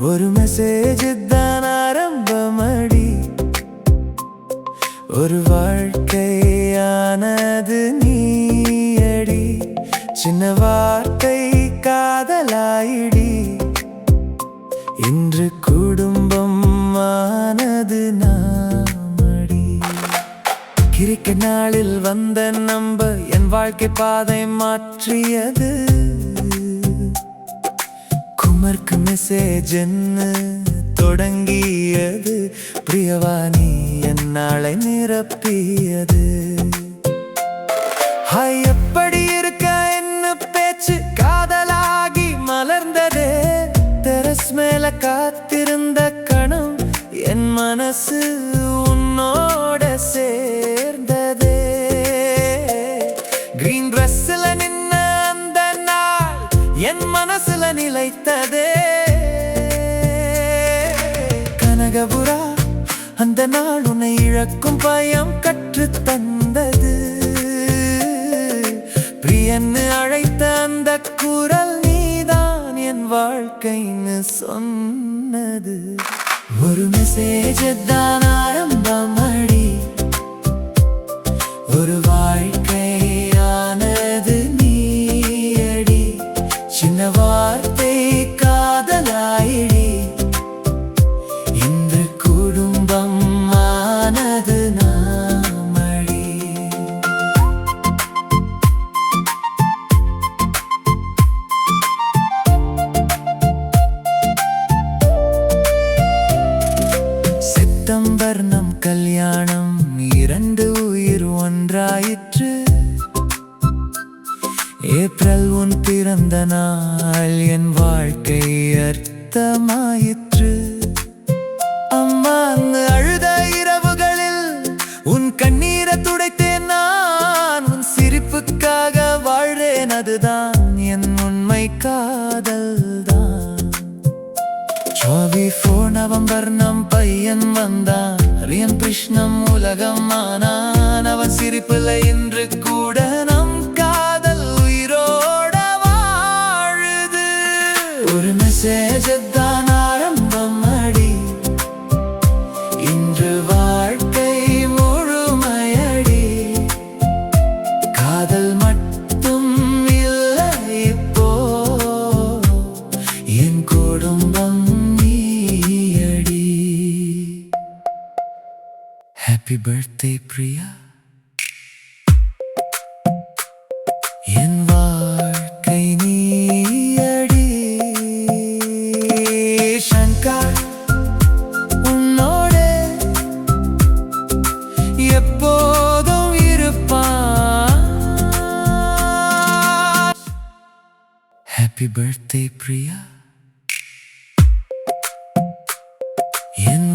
ஒரு மெசேஜ் தான் ஆரம்பமடி, ஒரு வாழ்க்கையானது நீயடி. சின்ன வார்த்தை காதலாயிடி, இன்று குடும்பம் ஆனது நாமடி. கிரிக்கெட் நாளில் வந்த நம்பர் என் வாழ்க்கை பாதை மாற்றியது. குமர்க்கு மெசேஜ் என்ன தொடங்கியது, பிரியவாணி என் நாளை நிரப்பியது. ஹாய் எப்படி இருக்க என்ன பேச்சு காதலாகி மலர்ந்ததே. தெரஸ் மேல காத்திருந்த கணம் என் மனசு உன்னோட சேர்ந்ததே. கிரீன் ட்ரெஸ்ல நின்ன அந்த நாள் என் மனசுல நிலைத்ததே. கனகபுரா அந்த நாள் உன்னை இழக்கும் பயம் கற்று தந்தது. பிரியன்னு அழைத்த அந்த குரல் நீதான் என் வாழ்க்கைன்னு சொன்னது. ஒரு மெசேஜ் தான் ஆரம்பமடி, ஒரு வாழ்க்கையானது நீயடி. சின்ன வார்த்தை காதலாயிடி, இன்று குடும்பம் ஆனது நாமடி. செப்டம்பர் நம் கல்யாணம், இரண்டு உயிர் ஒன்றாயிற்று. ஏப்ரல் உன் பிறந்த நாள் என் வாழ்க்கை அர்த்தமாயிற்று. அம்மா அழுத இரவுகளில் உன் கண்ணீரை துடைத்தேன் நான். உன் சிரிப்புக்காக வாழ்றேன், அதுதான் என் உண்மை காதல் தான். 24 நவம்பர் நம் பையன் வந்தான், ரியன் கிருஷ்ணம் உலகம் ஆனான். அவன் சிரிப்புல இன்று கூட நம் காதல் உயிரோட வாழுது. ஒரு மெசேஜ் தான் ஆரம்பமடி, இன்று வாழ்க்கை முழுமையடி. காதல் மட்டும் இல்லை இப்போ, என் குடும்பம் நீயடி. Happy birthday பிரியா, என் வாழ்க்கை நீயடி. சங்கர் உன்னோட எப்போதும் இருப்பான். Happy birthday பிரியா, என்